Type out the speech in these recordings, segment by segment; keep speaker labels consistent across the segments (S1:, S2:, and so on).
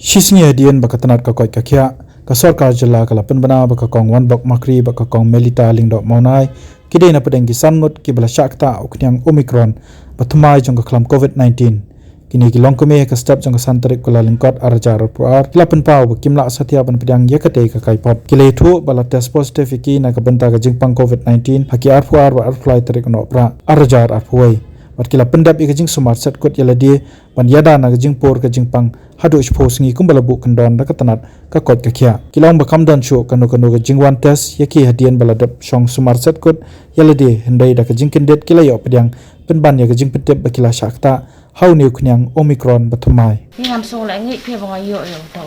S1: Shisnya dian bakatanat ka koi ka kya ka sarkar jala kala penbana baka kong wan bok makri baka kong melita lingdok maunai kidai na pedeng kisan ngut ki bala syakta uknyang omicron batumai jong ka klam covid-19 kini ki longkome ka step jong ka santarik kula lingkot arjar puar kila penpau bakimla satia ban pedang yakate ka kai pop kile thu bala test positive ki na ka benta ka jingpang covid-19 haki arpuar wa arfly tarik no pra arjar arpuai bat kila pendap ikajing smart set kot yala die ban yada na kajing por kajing pang hadu expose ngi kumbala bu kendon da katanat ka kot ka kya kilong bakam dan shu kanu kajing one test yaki hadian baladap shong smart set kot yala die hendai da kajing kendet kila yo pedang penban ya kajing pedep bakila syakta how new knyang omicron batumai
S2: ni ngam so la ngi phe bang yo yo tau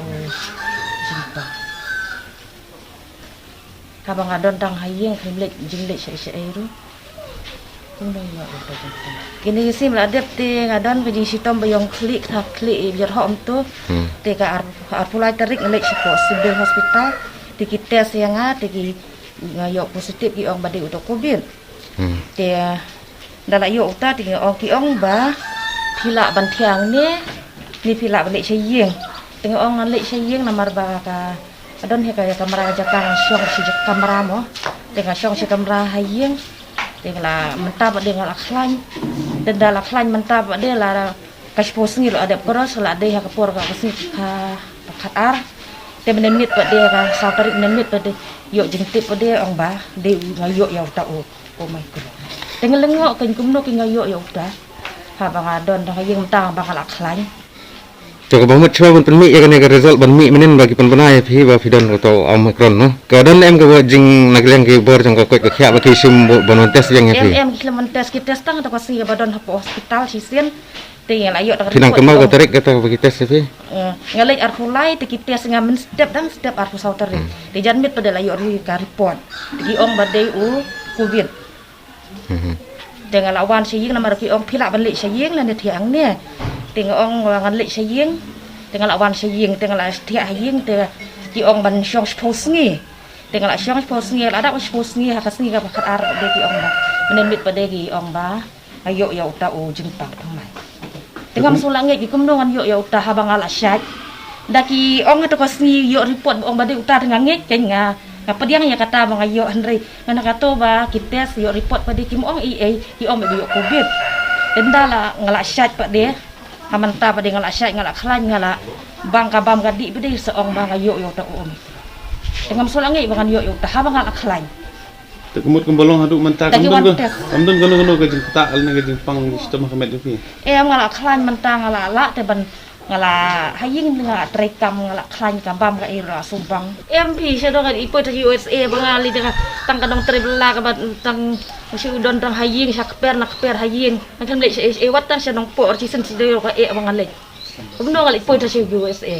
S2: jingpa ka bang adon tang hayeng krimlek jinglek sai ru kini sim la dep te ngadon ke sitom bayong klik thak klik biar hom tu te ka arpulai tarik ngelek sipo civil hospital te ki tes yang te ki ngayo positif ki ong bade utok covid te dala yo uta te ong ki ong ba phila ban thiang ni phila ban lek sayeng te ong lek sayeng namar ba ka adon he ka kamera jakang syong si kamera mo te ka syong si kamera hayeng tinggal mentap dengan akhlain dan dalam akhlain mentap dia lah kaspos ni ada keras lah dia kapur kapus ni katar te menit pada dia ka sautarik menit pada yuk jengtip pada dia orang bah dia ngayuk ya udah oh my god tinggal lengok kan kumno ki ngayuk ya udah ha bang adon dah yang mentang bakal akhlain
S3: Jika banget coba pun ya kan result ban mi menen bagi penbenai phi ba fidon atau omicron no kadon em ka jing nagleng ki bor jang ka koi ka khya ba ki sim bonon test yang phi
S2: em kilaman tes ki test tang ta kasi badon hapo hospital sisen tinggal ayo ta
S3: tinang kemau ka tarik kata bagi tes phi
S2: ngalek arfulai te ki tes ngamen step arfu sautari di janmit pada ayo ri ka report di ong badai covid dengan lawan saying nama ki ong phila ban lek saying la ne thiang ne tinggal ong ngan lek saying tinggal lawan saying tinggal dia saying te ki ong ban syong posngi tinggal syong posngi ada posngi hakasngi ka bakat ar de ki ong ba menit pada ki ong ba ayo ya uta o jingpang thamai tinggal sulange ki kumdongan yo ya uta habang ala syat daki ong to kasngi yo report ong bade uta dengan nge kenga apa dia yang kata bang ayo Henry mana kata ba kita yo report pada kim ong ki ong be yo covid dendala ngala syat pak dia amanta pada ngala syat ngala khlan ngala bang ka bam gadi pada seong bang ayo yo ta om dengan solangi bang yo yo ta bang ngala khlan
S4: Kemut kembalong haduk mentah kamdun kono ke jeng tak alna ke jeng pang sistem Muhammad tu
S2: ngala khlan mentah ngala la te ban ngala haying ngala trekam ngala khlan kambam ka ira sumbang MP sedong ipo ta USA bangali dengan tang kadong trebla ka tang si udon tang haying sakper nak per haying kan lek wat tan sedong por si sen sidero ka bangali kumno ngali ipo ta si USA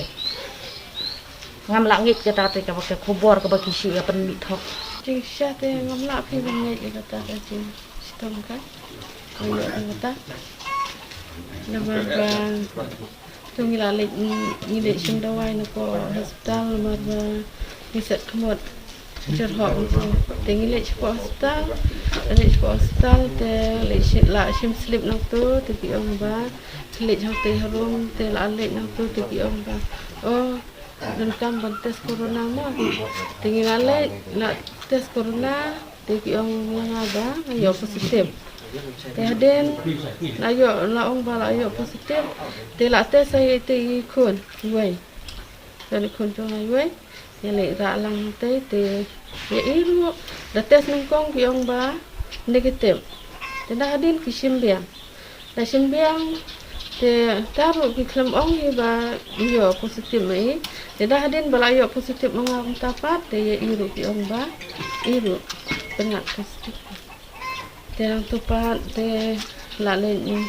S2: ngam langit ka ta ka ka khobor ka baki si ya pen mit hok jing sya te ngam la phi bangai ka ta ka jing sistem ka ayo ta nabar bang Tung ilalek ngilek sim dawai na ko hospital marba misat kemot cerhok te ngilek ko hospital te lek la sim slip nak tu te ki ong ba lek hote harum te la lek nak tu te ki ong ba oh dan kam ban tes corona ma te ngilalek la tes corona te ki ong nga ba ayo positif te haden ayo la ong bala ayo positif te la te sai te khun wei dan khun jong ai wei ya le ra lang te ya iru da tes nang kong ki ong ba negatif te da haden ki simbiang da simbiang te taru ki klam ong hi ba yo positif mai te da haden bala ayo positif mangam tapat te ya iru ki ong ba iru pengat positif Terang tupat te lalen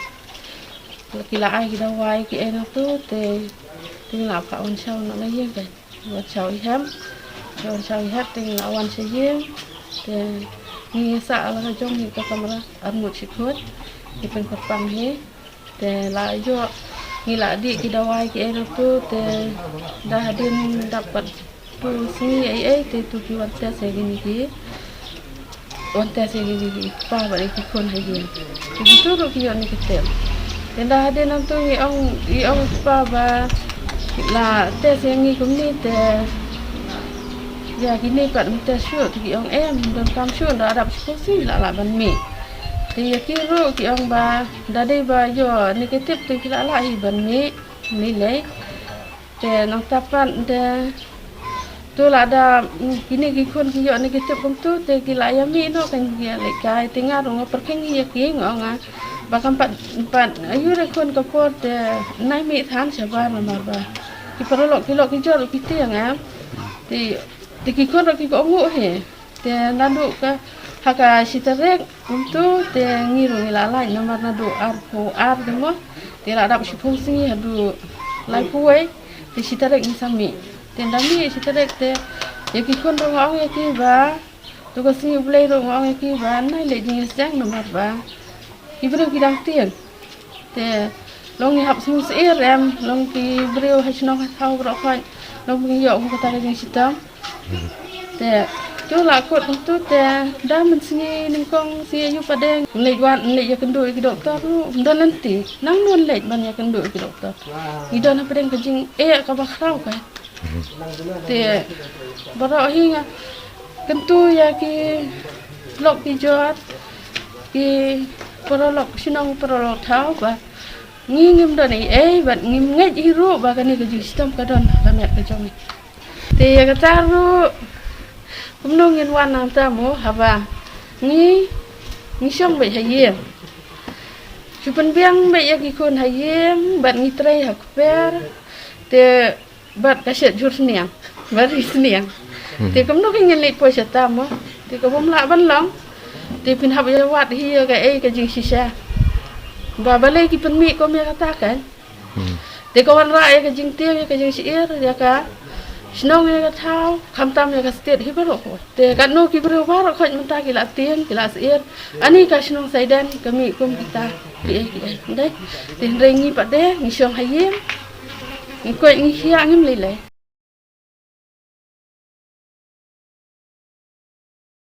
S2: kila ai kita wai ki enak tu te tinggal apa on chau nak lagi kan buat chau iham tinggal awan sejim te ni sa ala jong ni ka kamera armut sikut di pen kepang he te la jo ni la di kita wai ki enak tu te dah hadin dapat tu sini ai te tu ki wat saya gini ki Onta segi gigi pa balik ikon haji. Itu ro kiyo ni kita. Tenda hade nantu i ong pa ba là te sengi cũng ni te ya kini kat te shoot ki ong em dan kam shoot da adap skosi la ban mi thì ki ru ki ong ba da dei ba yo negatif tu ki la hi ban mi ni le te nang tapan te tu la da kini ki kon ki yo negatif kum tu te ki la ya mi no kan ki le kai tinga ro perking ya ki ngonga bahkan empat ayu re kon kapor te nai mi than sabar ma ba ki perlu ki jor ki tiang am thì ki kon ki ko ngu he te nadu ka haka sitarek untuk te ngiru ngilalai nomor nadu ar demo te la dap fungsi hadu lai puai te sitarek ni sami te ndami sitarek te ya ki kon ro ngong ya ki ba tu ko si ulai ro ngong ya ki ba nai le jing sang nomor ba ki bro ki dang tiang te long ni hap smu se rem long ki bro ha chnong ha thau ro khan long ki yo ko ta jing sitam te tu la kot tu te da men singi ning kong si ayu padeng le wan le ya kendu ki doktor ru dan nanti nang non le ban ya kendu ki doktor i don ha padeng kajing ka ba khrau ka te baro hinga kentu ya ki lok ki jot ki porolok sinong porolok thau ba ngim don ai bat ngim ngai hi ru ba ka ni ka sistem ka don ka met ka jong te ya ka taru kumno ngin wan nam ta mo haba ngi song be hayem chupan biang be ya ki kon hayem bat ngi trei hak per te bat ka set jur sniang bari sniang te kumno ngin le po sa ta mo te ko bom la ban long te pin hab ya wat hi ka jing sisa ba balai ki pen mi ko me katakan te ko wan ra ka jing tiang ka jing siir ya ka Snong ya thau kham tam ya state hi baro te kan no ki baro baro khoj menta ki la tien ki la sier ani ka snong saidan kami kum kita ki dai tin rengi pa de ni song hayem ni ko ni hiang ngim le